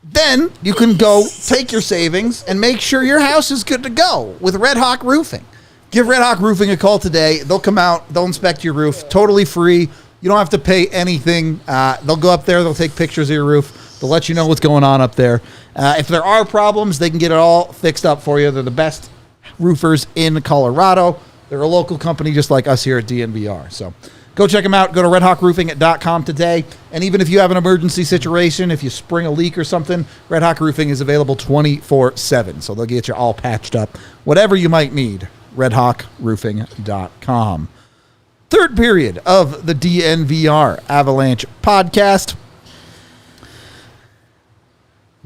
Then you can go take your savings and make sure your house is good to go with Red Hawk Roofing. Give Red Hawk Roofing a call today. They'll come out. They'll inspect your roof totally free. You don't have to pay anything. They'll go up there. They'll take pictures of your roof. They'll let you know what's going on up there. If there are problems, they can get it all fixed up for you. They're the best roofers in Colorado. They're a local company just like us here at DNVR. So Go check them out. Go to redhawkroofing.com today. And even if you have an emergency situation, if you spring a leak or something, Red Hawk Roofing is available 24/7. So they'll get you all patched up. Whatever you might need, redhawkroofing.com. Third period of the DNVR Avalanche podcast.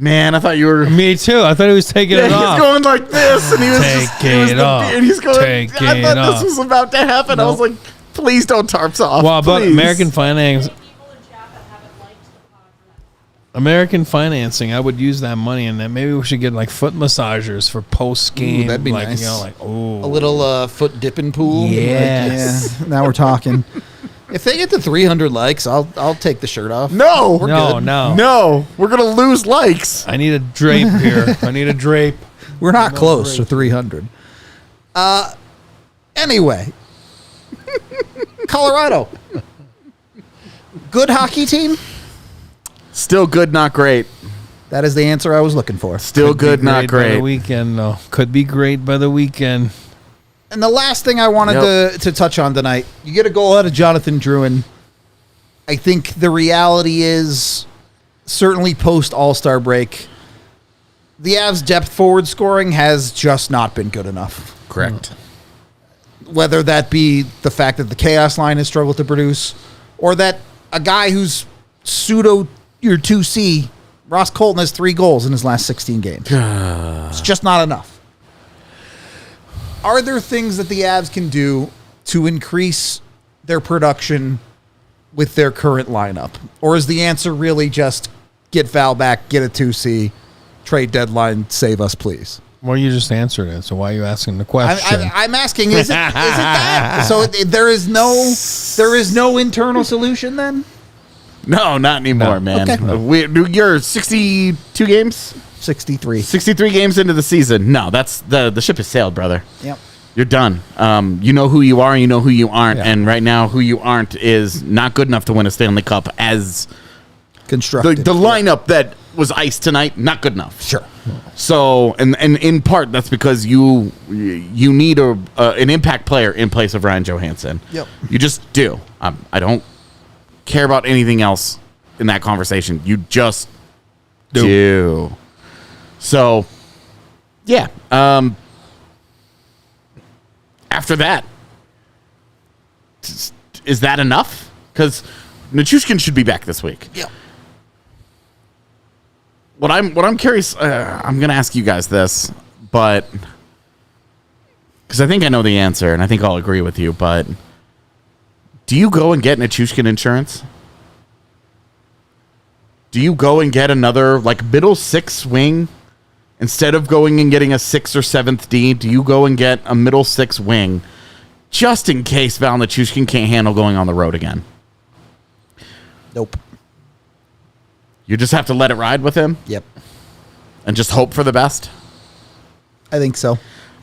Man, I thought you were. Me too. I thought he was taking it off. He's going like this, and he was Take it off. And he's going. Take I thought it this off. was about to happen. I was like, please don't tarps off. Well, but please. American financing, I would use that money, and then maybe we should get like foot massagers for post game. That'd be like, nice. You know, like A little foot dipping pool. Yes. Like, yeah, now we're talking. If they get to 300 likes, I'll take the shirt off. No, No. We're gonna lose likes. I need a drape here. I need a drape. We're not close to 300. Anyway, Colorado, good hockey team. Still good, not great. That is the answer I was looking for. Still good, not By great. the weekend, though. Could be great by the weekend. And the last thing I wanted to touch on tonight, you get a goal out of Nathan Drouin. I think the reality is, certainly post All-Star break, the Avs' depth forward scoring has just not been good enough. Correct. Whether that be the fact that the Chaos line has struggled to produce, or that a guy who's pseudo your 2C, Ross Colton, has 3 goals in his last 16 games. It's just not enough. Are there things that the Avs can do to increase their production with their current lineup? Or is the answer really just get Val back, get a 2C, trade deadline, save us, please? Well, you just answered it, so why are you asking the question? I'm asking, is it that? So there is no internal solution then? No, not anymore, man. Okay. You're 62 games? 63. 63 games into the season. No, that's the ship has sailed, brother. Yep. You're done. You know who you are, you know who you aren't, Yeah. and right now who you aren't is not good enough to win a Stanley Cup as Constructed. the lineup that was iced tonight, not good enough. Sure. So, and in part, that's because you need an impact player in place of Ryan Johansson. Yep. You just do. I don't care about anything else in that conversation. You just do. So, yeah. After that, is that enough? Because Nichushkin should be back this week. Yep. What I'm curious, I'm going to ask you guys this, but because I think I know the answer, and I think I'll agree with you, but do you go and get Nichushkin insurance? Do you go and get another, like, middle 6 wing? Instead of going and getting a 6th or 7th D, do you go and get a middle 6 wing just in case Val Nichushkin can't handle going on the road again? Nope. You just have to let it ride with him? Yep. And just hope for the best? I think so.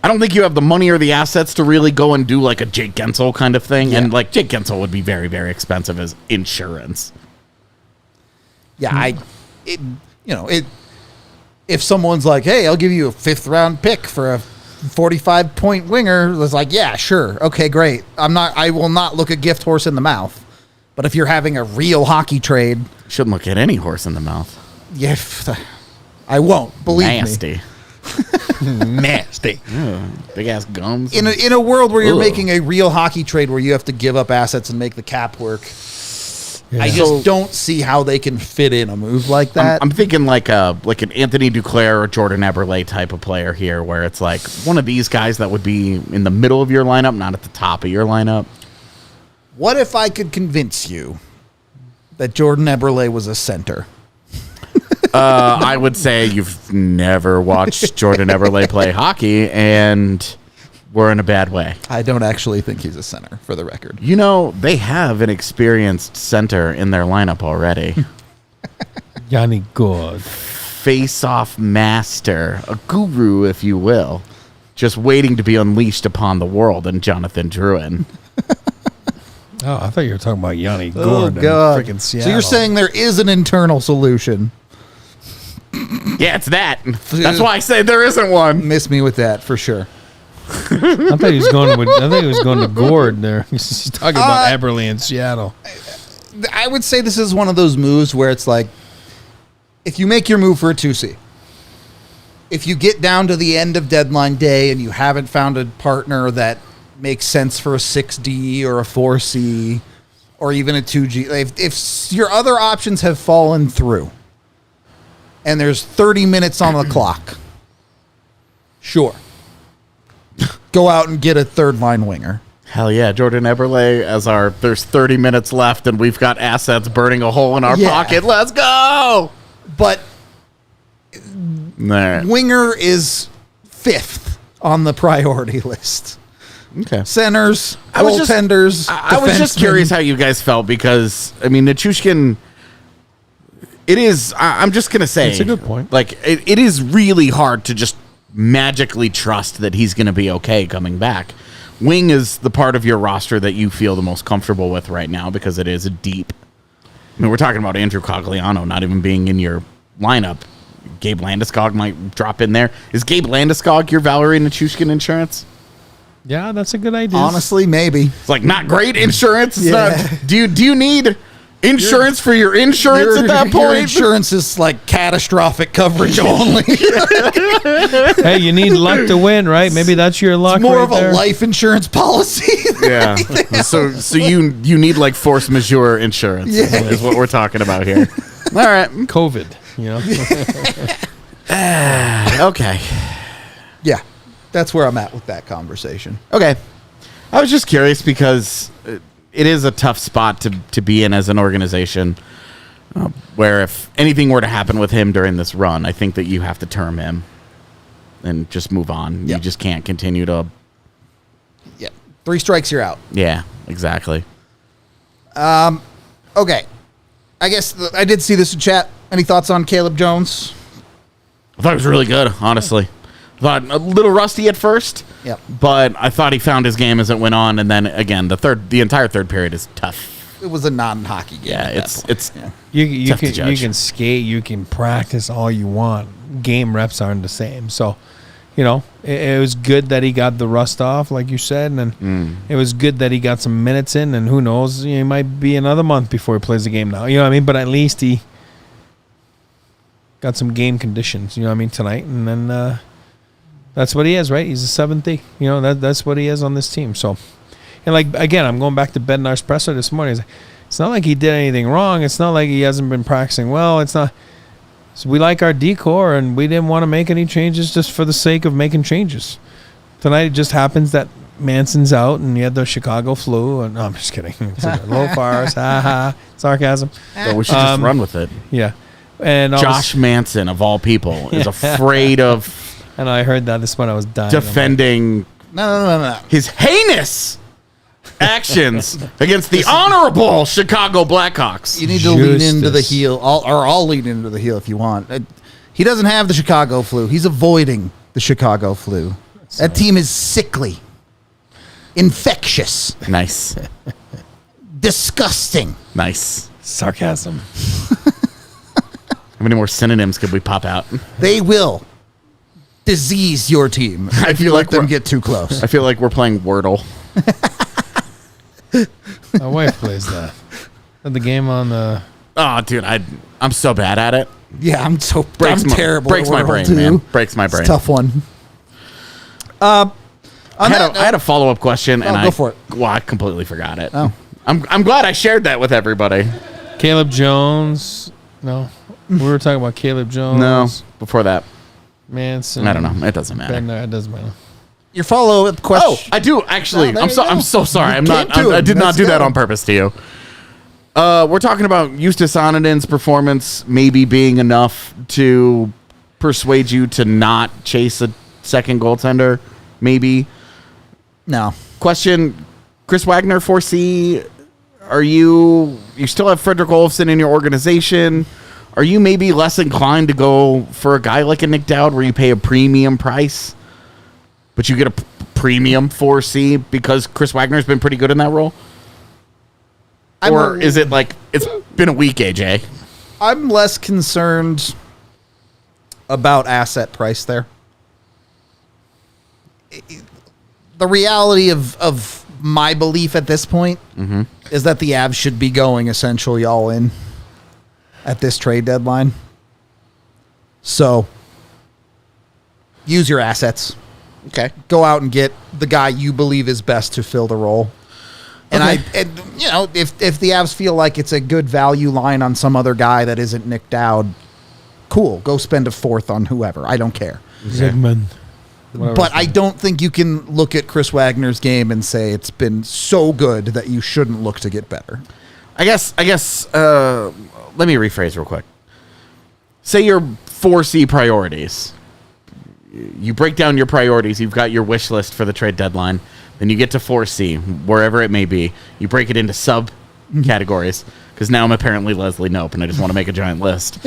I don't think you have the money or the assets to really go and do like a Jake Gensel kind of thing. Yeah. And like Jake Gensel would be very, very expensive as insurance. Yeah, if someone's like, hey, I'll give you a 5th round pick for a 45-point winger, it's like, yeah, sure. Okay, great. I will not look a gift horse in the mouth. But if you're having a real hockey trade, Shouldn't look at any horse in the mouth. yeah, I won't. Believe me. Nasty. Nasty. Big ass gums. In a world where you're Ugh. making a real hockey trade where you have to give up assets and make the cap work, I just So- don't see how they can fit in a move like that. I'm thinking like an Anthony Duclair or Jordan Eberle type of player here, where it's like one of these guys that would be in the middle of your lineup, not at the top of your lineup. What if I could convince you that Jordan Eberle was a center? I would say you've never watched Jordan Eberle play hockey, and we're in a bad way. I don't actually think he's a center, for the record. You know, they have an experienced center in their lineup already. Yanni Good. Face-off master, a guru, if you will, just waiting to be unleashed upon the world, and Nathan Drouin. Oh, I thought you were talking about Yanni Good. Oh, God. Freaking So Seattle. you're saying there is an internal solution. Yeah, it's that. That's why I say there isn't one. Miss me with that, for sure. I thought he was going to Gord there. He's talking about Eberle in Seattle. I would say this is one of those moves where it's like, if you make your move for a 2C, if you get down to the end of deadline day and you haven't found a partner that makes sense for a 6D or a 4C or even a 2G, if your other options have fallen through and there's 30 minutes on the clock, sure. Go out and get a third line winger. Hell yeah, Jordan Eberle as there's 30 minutes left and we've got assets burning a hole in our pocket. Let's go! But Nah. winger is 5th on the priority list. Okay. Centers, goaltenders. I was just curious how you guys felt because, I mean, Nichushkin, it is, I'm just going to say. It's a good point. Like, it is really hard to just magically trust that he's going to be okay coming back. Wing is the part of your roster that you feel the most comfortable with right now because it is a deep. I mean, we're talking about Andrew Cogliano not even being in your lineup. Gabe Landeskog might drop in there. Is Gabe Landeskog your Valerie Nichushkin insurance? Yeah, that's a good idea. Honestly, maybe. It's like not great insurance. It's Yeah. not, do you need insurance for your insurance at that Your point? insurance is like catastrophic coverage only. Hey, you need luck to win, right? Maybe that's your luck. More right of a there. life insurance policy. Yeah. So you need like force majeure insurance is what we're talking about here. All right. COVID. You know. Okay. Yeah, that's where I'm at with that conversation. Okay. I was just curious because it is a tough spot to be in as an organization where if anything were to happen with him during this run, I think that you have to term him and just move on. Yeah. You just can't continue to. Yeah, 3 strikes, you're out. Yeah, exactly. Okay, I guess I did see this in chat. Any thoughts on Caleb Jones? I thought it was really good, honestly. I thought a little rusty at first. Yep. But I thought he found his game as it went on, and then again, the entire third period is tough. It was a non-hockey game. Yeah, at that point. it's Yeah. You tough to can you judge. can skate, you can practice all you want. Game reps aren't the same. So, it was good that he got the rust off, like you said, and it was good that he got some minutes in. And who knows, it might be another month before he plays the game now. You know what I mean? But at least he got some game conditions. You know what I mean? Tonight, and then that's what he is, right? He's a 7th. That's what he is on this team. So, and like again, I'm going back to Bednar's presser this morning. It's not like he did anything wrong. It's not like he hasn't been practicing well. It's not. So we like our decor, and we didn't want to make any changes just for the sake of making changes. Tonight, it just happens that Manson's out, and you had the Chicago flu. And no, I'm just kidding. It's a low fires, sarcasm. So we should just run with it. Yeah, and Josh Manson, of all people, is afraid of And I heard that this one. I was dying. defending No. his heinous actions against the honorable Chicago Blackhawks. You need to lean into the Justice. heel, I'll lean into the heel if you want. He doesn't have the Chicago flu. He's avoiding the Chicago flu. That team is sickly, infectious, Nice. disgusting. Nice. Sarcasm. How many more synonyms could we pop out? They will disease your team I if you feel let like them we're- get too close. I feel like we're playing Wordle. My wife plays that. At the game on the. Oh, dude, I'm so bad at it. Yeah, I'm terrible. Breaks at my Wordle, brain, too. man. Breaks my brain. It's a tough one. I had a follow up question, and go for it. Well, I completely forgot it. Oh. I'm glad I shared that with everybody. Caleb Jones. No. We were talking about Caleb Jones. No, before that, Manson. I don't know. It doesn't matter. Bednar, it doesn't matter. Your follow-up Oh, question. I do actually. there I'm you so go. I'm so sorry. You I'm not. came to I him. did not Let's do that go. on purpose to you. We're talking about Justus Annunen's performance maybe being enough to persuade you to not chase a second goaltender. Maybe. No. Question: Chris Wagner 4C. Are you still have Frederick Olofsson in your organization? Are you maybe less inclined to go for a guy like a Nick Dowd where you pay a premium price, but you get a premium 4C because Chris Wagner's been pretty good in that role? Or is it like it's been a week, AJ? I'm less concerned about asset price there. the reality of my belief at this point is that the Avs should be going essentially all in at this trade deadline. So use your assets. Okay. Go out and get the guy you believe is best to fill the role. And if the Avs feel like it's a good value line on some other guy that isn't Nick Dowd, cool. Go spend a fourth on whoever. I don't care. Zygmunt. But I don't think you can look at Chris Wagner's game and say it's been so good that you shouldn't look to get better. I guess. Let me rephrase real quick. Say your 4C priorities. You break down your priorities. You've got your wish list for the trade deadline. Then you get to 4C, wherever it may be. You break it into sub-categories. Because now I'm apparently Leslie Knope, and I just want to make a giant list.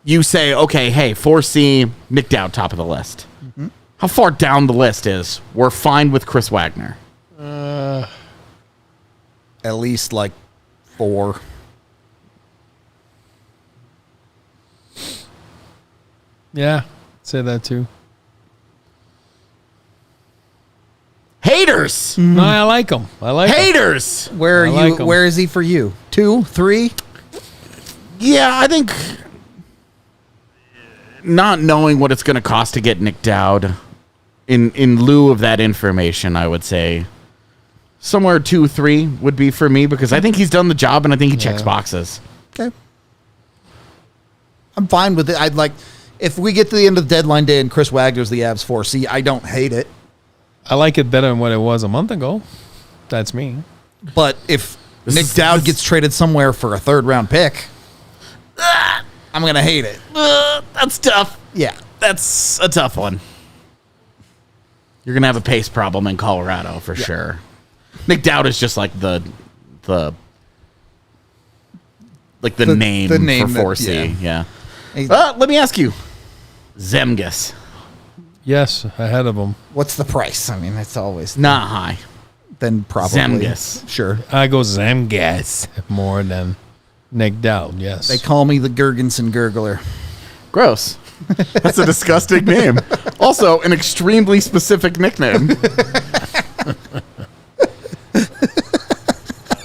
You say, okay, hey, 4C, Nick Dowd, top of the list. How far down the list is we're fine with Chris Wagner? At least like 4. Yeah, say that too. Haters! No, I like him. I like him. Haters! Where are I you? like 'em. Where is he for you? 2, 3? Yeah, I think not knowing what it's going to cost to get Nick Dowd, in lieu of that information, I would say somewhere 2, 3 would be for me because I think he's done the job and I think he checks boxes. Okay. I'm fine with it. I'd like if we get to the end of the deadline day and Chris Wagner's the Avs 4C, I don't hate it. I like it better than what it was a month ago. That's me. But if Nick Dowd gets traded somewhere for a 3rd round pick, I'm going to hate it. That's tough. Yeah. That's a tough one. You're going to have a pace problem in Colorado for sure. Nick Dowd is just like the name the name for that- 4C. Yeah. Hey, Let me ask you. Zemgus. Yes, ahead of him. what's the price? I mean, it's always Not high. then probably. Zemgus. Sure. I go Zemgas more than Nick Dowd. Yes. They call me the Gergensen Gurgler. Gross. That's a disgusting name. Also, an extremely specific nickname.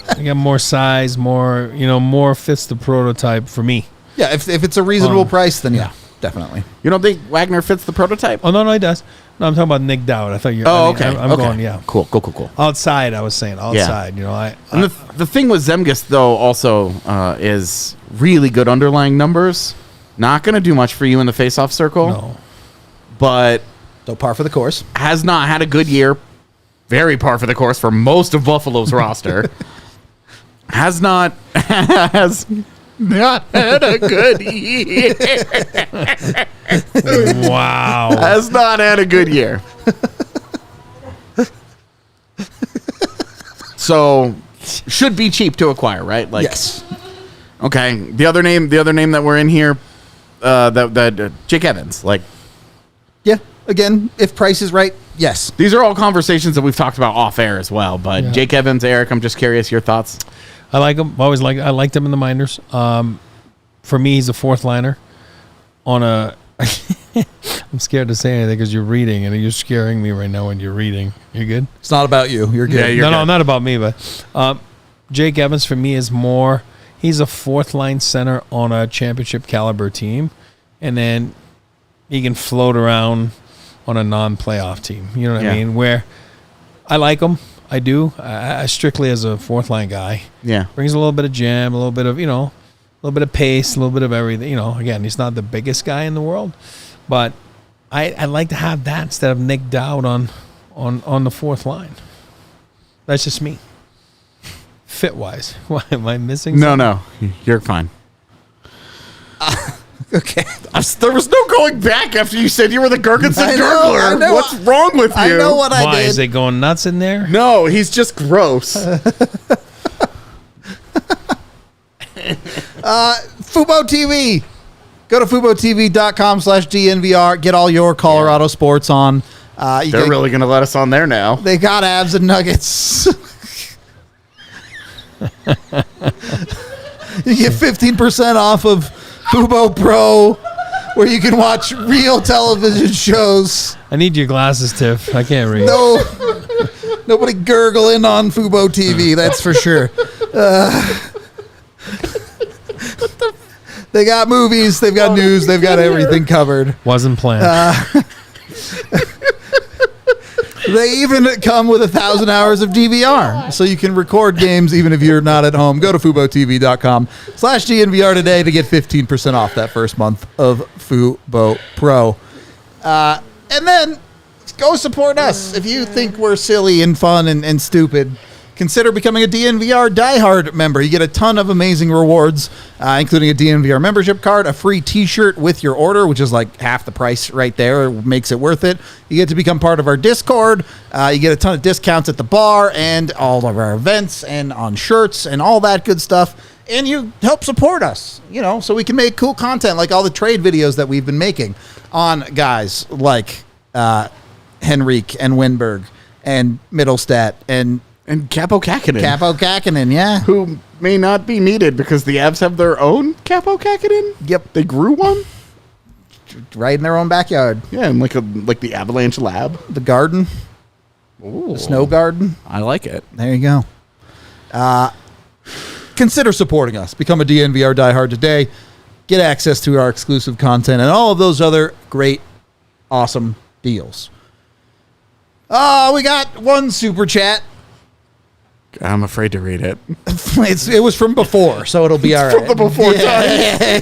I got more size, more fits the prototype for me. Yeah, if it's a reasonable price, then yeah, definitely. You don't think Wagner fits the prototype? Oh no, he does. No, I'm talking about Nick Dowd. I thought you. Oh, I mean, okay. I'm okay. going. Yeah. Cool. Outside, I was saying outside. And the thing with Zemgus, though, also is really good underlying numbers. Not going to do much for you in the faceoff circle. No. But So par for the course. has not had a good year. Very par for the course for most of Buffalo's roster. Has not had a good year. Wow. Has not had a good year. So should be cheap to acquire, right? Like, Yes. Okay. The other name that we're in here, that Jake Evans. Like, Yeah. Again, if price is right, yes. these are all conversations that we've talked about off air as well. But Yeah. Jake Evans, Eric, I'm just curious your thoughts. I like him. I liked him in the minors. For me, he's a 4th liner on a. I'm scared to say anything because you're reading and you're scaring me right now when you're reading. You good? It's not about you. You're good. Yeah, you're No, good. not about me, but Jake Evans for me is more. He's a 4th line center on a championship caliber team, and then he can float around on a non-playoff team. You know what Yeah. I mean? Where I like him, I do. I strictly as a 4th line guy. Yeah. Brings a little bit of jam, a little bit of a little bit of pace, a little bit of everything. Again, he's not the biggest guy in the world, but I like to have that instead of Nick Dowd on the 4th line. That's just me. Fit wise, why am I missing? No, you're fine. Okay. There was no going back after you said you were the Gergensen I know, Gurgler. I know. What's wrong with you? I know what I Why did. is it going nuts in there? No, he's just gross. Fubo TV. Go to FuboTV.com/DNVR. Get all your Colorado sports on. They're really going to let us on there now. They got Abs and Nuggets. You get 15% off of Fubo Pro where you can watch real television shows. I need your glasses, Tiff. I can't read. No, nobody gurgling on Fubo TV. That's for sure. They got movies. They've got news. They've got everything covered. Wasn't planned. They even come with 1,000 hours of DVR, so you can record games even if you're not at home. Go to FuboTV.com/DNVR today to get 15% off that first month of Fubo Pro. And then go support us. If you think we're silly and fun and stupid, consider becoming a DNVR diehard member. You get a ton of amazing rewards, including a DNVR membership card, a free t-shirt with your order, which is like half the price right there. It makes it worth it. You get to become part of our Discord. You get a ton of discounts at the bar and all of our events and on shirts and all that good stuff. And you help support us, so we can make cool content like all the trade videos that we've been making on guys like Henrique and Winberg and Middlestat and Capo Kakkonen. Yeah. Who may not be needed because the Avs have their own Capo Kakkonen. Yep. They grew one. Right in their own backyard. Yeah, in like the Avalanche lab. The garden. Ooh. The snow garden. I like it. There you go. Consider supporting us. Become a DNVR diehard today. Get access to our exclusive content and all of those other great, awesome deals. We got one super chat. I'm afraid to read it. It was from before, so it'll be all right. From the before time.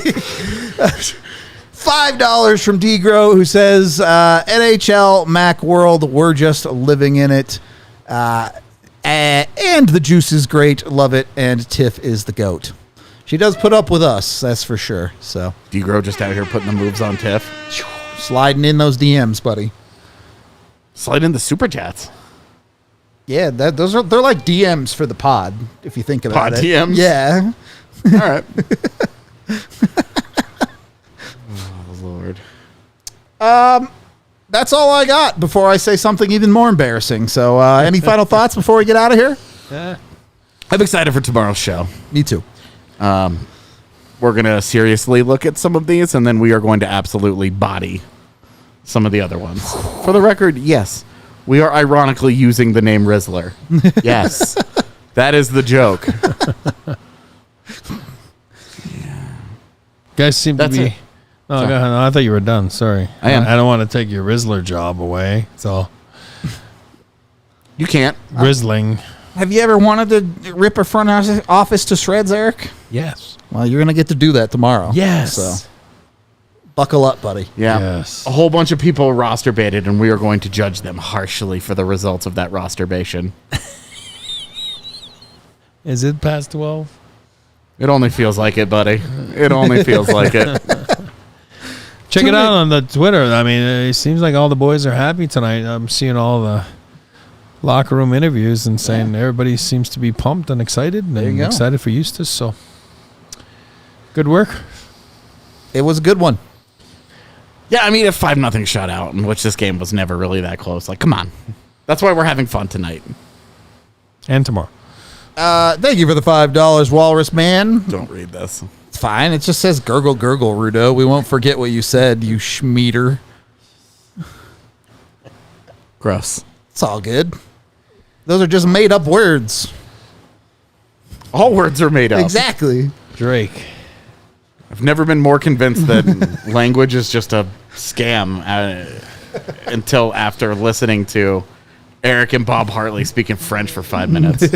$5 from Degro, who says, NHL, Mac World, we're just living in it. And the juice is great. Love it. And Tiff is the GOAT. She does put up with us, that's for sure. So Degro just out here putting the moves on Tiff. Sliding in those DMs, buddy. Slide in the super chats. Yeah, they're like DMs for the pod, if you think about Pod it. DMs? Yeah. All right. Oh, Lord. That's all I got before I say something even more embarrassing. So any final thoughts before we get out of here? I'm excited for tomorrow's show. Me too. We're going to seriously look at some of these, and then we are going to absolutely body some of the other ones. For the record, yes, we are ironically using the name Rizzler. Yes, that is the joke. Guys seem That's to be... it. No, go ahead. No, I thought you were done. Sorry. I am. I don't want to take your Rizzler job away. So, You can't. Rizzling. Have you ever wanted to rip a front office to shreds, Eric? Yes. Well, you're going to get to do that tomorrow. Yes. So buckle up, buddy. Yeah. Yes. A whole bunch of people roster baited, and we are going to judge them harshly for the results of that roster bation. Is it past 12? It only feels like it, buddy. It only feels like it. Check it out on the Twitter. I mean, it seems like all the boys are happy tonight. I'm seeing all the locker room interviews and saying everybody seems to be pumped and excited you and go. excited for Eustace. So, good work. It was a good one. Yeah, I mean, if 5-0 shutout, in which this game was never really that close, like, come on. That's why we're having fun tonight. And tomorrow. Thank you for the $5, Walrus Man. Don't read this. It's fine. It just says gurgle, gurgle, Rudo. We won't forget what you said, you schmeater. Gross. It's all good. Those are just made up words. All words are made up. Exactly. Drake. I've never been more convinced that language is just a scam until after listening to Eric and Bob Hartley speaking French for 5 minutes.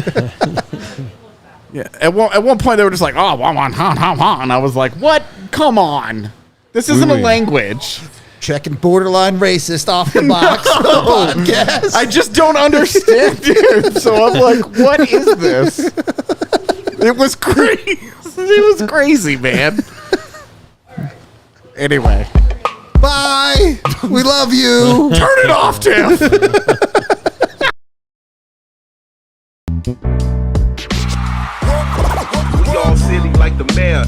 Yeah. At one point, they were just like, oh, and I was like, what? Come on. This isn't a language. Checking borderline racist off the box. Podcast. I just don't understand it. So I'm like, what is this? It was crazy. It was crazy, man. Anyway. Bye. We love you. Turn it off, Tim. We all silly like the mayor.